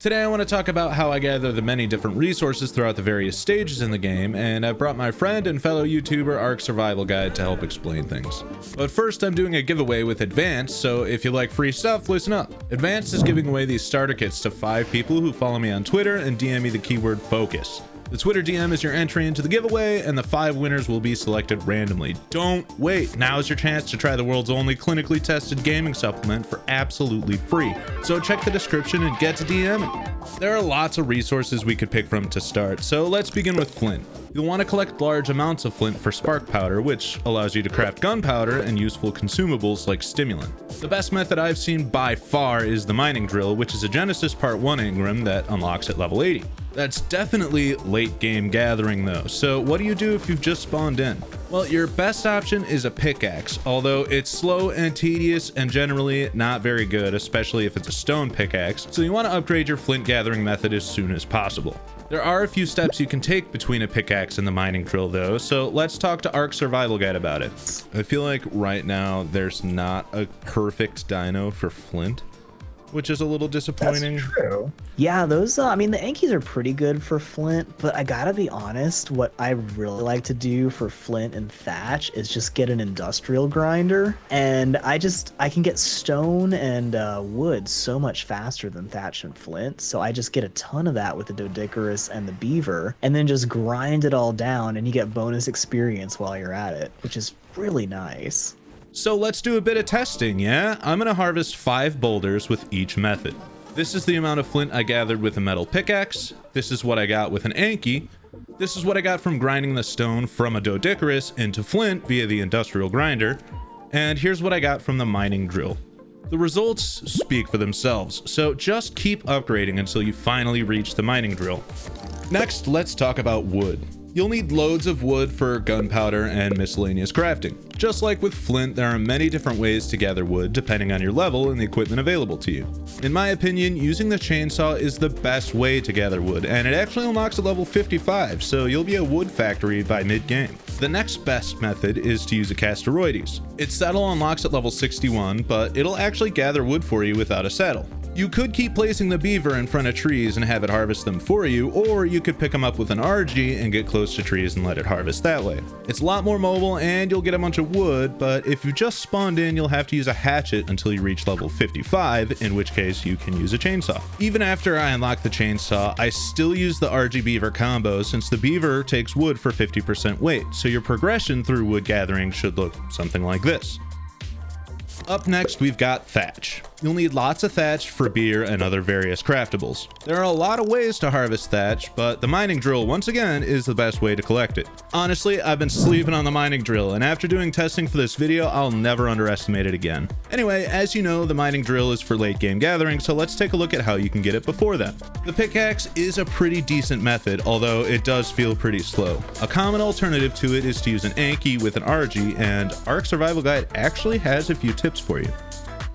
Today I want to talk about how I gather the many different resources throughout the various stages in the game, and I've brought my friend and fellow YouTuber Ark Survival Guide to help explain things. But first, I'm doing a giveaway with Advanced, so if you like free stuff, listen up. Advanced is giving away these starter kits to 5 people who follow me on Twitter and DM me the keyword focus. The Twitter DM is your entry into the giveaway, and the 5 winners will be selected randomly. Don't wait, now is your chance to try the world's only clinically tested gaming supplement for absolutely free. So check the description and get to DMing. There are lots of resources we could pick from to start, so let's begin with Flint. You'll want to collect large amounts of flint for spark powder, which allows you to craft gunpowder and useful consumables like stimulant. The best method I've seen by far is the mining drill, which is a Genesis Part 1 engram that unlocks at level 80. That's definitely late game gathering though, so what do you do if you've just spawned in? Well, your best option is a pickaxe, although it's slow and tedious and generally not very good, especially if it's a stone pickaxe, so you want to upgrade your flint gathering method as soon as possible. There are a few steps you can take between a pickaxe and the mining drill though, so let's talk to Ark Survival Guide about it. I feel like right now there's not a perfect dino for flint, which is a little disappointing. That's true. Yeah, those, the Ankies are pretty good for flint, but I gotta be honest, what I really like to do for flint and thatch is just get an industrial grinder, and I can get stone and wood so much faster than thatch and flint, so I just get a ton of that with the Doedicurus and the beaver, and then just grind it all down, and you get bonus experience while you're at it, which is really nice. So let's do a bit of testing, yeah? I'm gonna harvest 5 boulders with each method. This is the amount of flint I gathered with a metal pickaxe. This is what I got with an Anki. This is what I got from grinding the stone from a Doedicurus into flint via the industrial grinder. And here's what I got from the mining drill. The results speak for themselves, so just keep upgrading until you finally reach the mining drill. Next, let's talk about wood. You'll need loads of wood for gunpowder and miscellaneous crafting. Just like with flint, there are many different ways to gather wood depending on your level and the equipment available to you. In my opinion, using the chainsaw is the best way to gather wood, and it actually unlocks at level 55, so you'll be a wood factory by mid-game. The next best method is to use a casteroides. Its saddle unlocks at level 61, but it'll actually gather wood for you without a saddle. You could keep placing the beaver in front of trees and have it harvest them for you, or you could pick them up with an RG and get close to trees and let it harvest that way. It's a lot more mobile and you'll get a bunch of wood, but if you just spawned in, you'll have to use a hatchet until you reach level 55, in which case you can use a chainsaw. Even after I unlock the chainsaw, I still use the RG beaver combo since the beaver takes wood for 50% weight, so your progression through wood gathering should look something like this. Up next, we've got thatch. You'll need lots of thatch for beer and other various craftables. There are a lot of ways to harvest thatch, but the mining drill, once again, is the best way to collect it. Honestly, I've been sleeping on the mining drill, and after doing testing for this video, I'll never underestimate it again. Anyway, as you know, the mining drill is for late game gathering, so let's take a look at how you can get it before then. The pickaxe is a pretty decent method, although it does feel pretty slow. A common alternative to it is to use an Anki with an RG, and Ark Survival Guide actually has a few tips for you.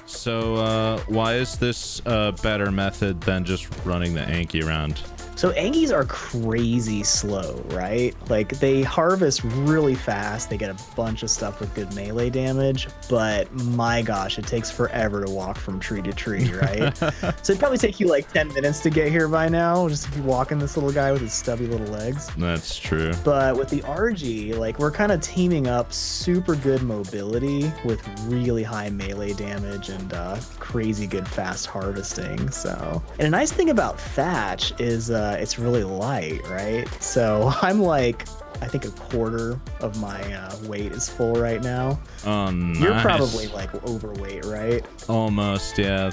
So why is this a better method than just running the Anki around? So Ankies are crazy slow, right? Like they harvest really fast, they get a bunch of stuff with good melee damage, but my gosh, it takes forever to walk from tree to tree, right? So it'd probably take you like 10 minutes to get here by now, just if you walk in this little guy with his stubby little legs. That's true. But with the RG, like we're kind of teaming up super good mobility with really high melee damage and crazy good fast harvesting. So, and a nice thing about thatch is it's really light, right? So I'm like, I think a quarter of my weight is full right now. Oh, nice. You're probably like overweight, right? Almost, yeah.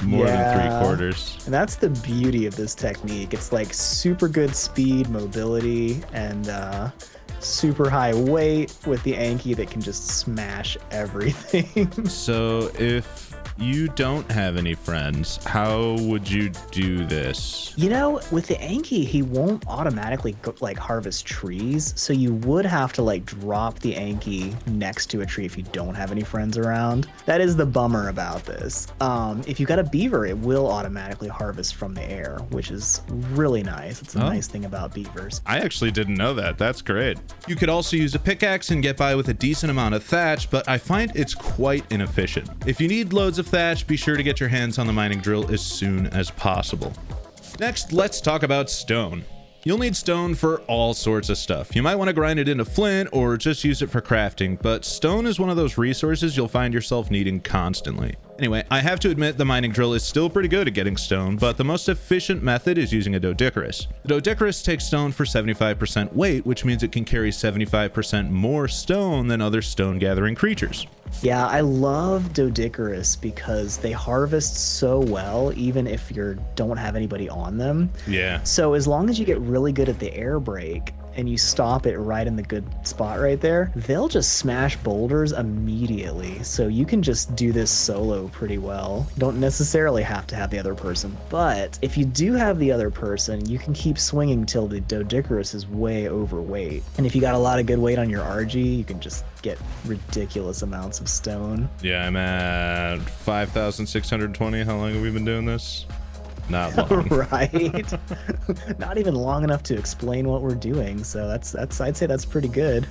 More than 3/4. And that's the beauty of this technique. It's like super good speed, mobility, and super high weight with the Anki that can just smash everything. So if you don't have any friends, how would you do this? You know, with the Anki, he won't automatically like harvest trees, so you would have to like drop the Anki next to a tree if you don't have any friends around. That is the bummer about this. If you got a beaver, it will automatically harvest from the air, which is really nice. It's a nice thing about beavers. I actually didn't know that. That's great. You could also use a pickaxe and get by with a decent amount of thatch, but I find it's quite inefficient. If you need loads of Thatch, be sure to get your hands on the mining drill as soon as possible. Next, let's talk about stone. You'll need stone for all sorts of stuff. You might want to grind it into flint or just use it for crafting, but stone is one of those resources you'll find yourself needing constantly. Anyway, I have to admit the mining drill is still pretty good at getting stone, but the most efficient method is using a doedicurus. The doedicurus takes stone for 75% weight, which means it can carry 75% more stone than other stone gathering creatures. Yeah, I love doedicurus because they harvest so well even if you don't have anybody on them. Yeah. So as long as you get really good at the air brake and you stop it right in the good spot right there, they'll just smash boulders immediately. So you can just do this solo pretty well. You don't necessarily have to have the other person, but if you do have the other person, you can keep swinging till the doedicurus is way overweight. And if you got a lot of good weight on your RG, you can just get ridiculous amounts of stone. Yeah, I'm at 5,620. How long have we been doing this? Not long. Right. Not even long enough to explain what we're doing. So that's I'd say that's pretty good.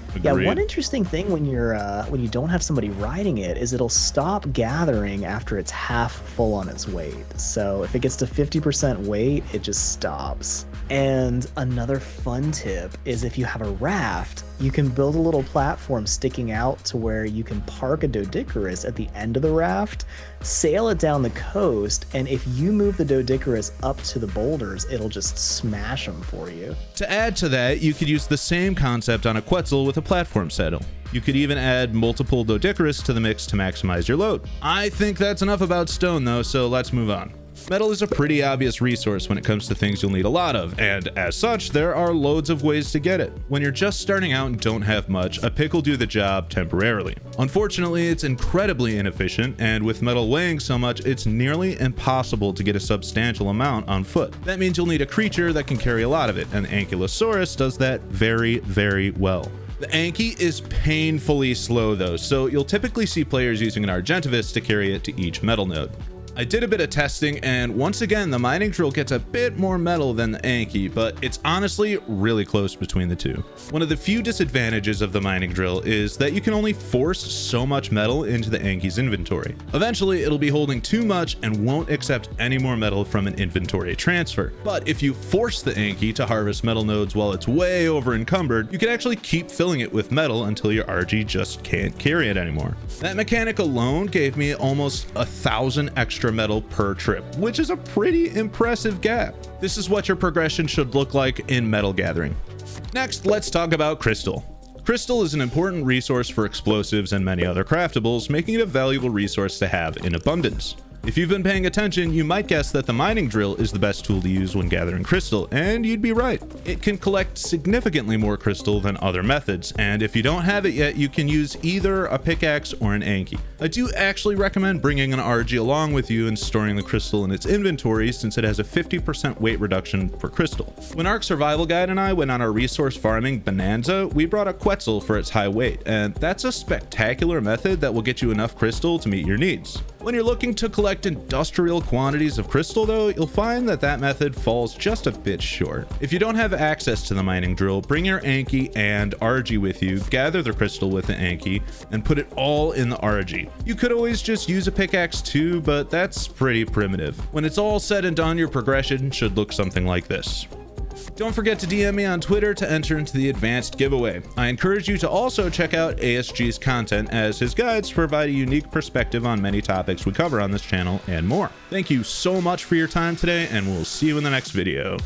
Agreed. Yeah, one interesting thing when you don't have somebody riding it is it'll stop gathering after it's half full on its weight. So if it gets to 50% weight, it just stops. And another fun tip is if you have a raft, you can build a little platform sticking out to where you can park a doedicurus at the end of the raft, sail it down the coast, and if you move the doedicurus up to the boulders, it'll just smash them for you. To add to that, you could use the same concept on a Quetzal with a platform saddle. You could even add multiple doedicurus to the mix to maximize your load. I think that's enough about stone though, so let's move on. Metal is a pretty obvious resource when it comes to things you'll need a lot of, and as such, there are loads of ways to get it. When you're just starting out and don't have much, a pick will do the job temporarily. Unfortunately, it's incredibly inefficient, and with metal weighing so much, it's nearly impossible to get a substantial amount on foot. That means you'll need a creature that can carry a lot of it, and the Ankylosaurus does that very, very well. The Anky is painfully slow though, so you'll typically see players using an Argentavis to carry it to each metal node. I did a bit of testing, and once again, the mining drill gets a bit more metal than the Anky, but it's honestly really close between the two. One of the few disadvantages of the mining drill is that you can only force so much metal into the Anky's inventory. Eventually, it'll be holding too much and won't accept any more metal from an inventory transfer. But if you force the Anky to harvest metal nodes while it's way over encumbered, you can actually keep filling it with metal until your RG just can't carry it anymore. That mechanic alone gave me almost 1,000 extra metal per trip, which is a pretty impressive gap. This is what your progression should look like in metal gathering. Next, let's talk about crystal. Crystal is an important resource for explosives and many other craftables, making it a valuable resource to have in abundance. If you've been paying attention, you might guess that the mining drill is the best tool to use when gathering crystal, and you'd be right. It can collect significantly more crystal than other methods, and if you don't have it yet, you can use either a pickaxe or an Anky. I do actually recommend bringing an RG along with you and storing the crystal in its inventory since it has a 50% weight reduction for crystal. When Ark Survival Guide and I went on our resource farming bonanza, we brought a Quetzal for its high weight, and that's a spectacular method that will get you enough crystal to meet your needs. When you're looking to collect industrial quantities of crystal though, you'll find that that method falls just a bit short. If you don't have access to the mining drill, bring your Anky and RG with you, gather the crystal with the Anky, and put it all in the RG. You could always just use a pickaxe too, but that's pretty primitive. When it's all said and done, your progression should look something like this. Don't forget to DM me on Twitter to enter into the advanced giveaway. I encourage you to also check out ASG's content, as his guides provide a unique perspective on many topics we cover on this channel and more. Thank you so much for your time today, and we'll see you in the next video.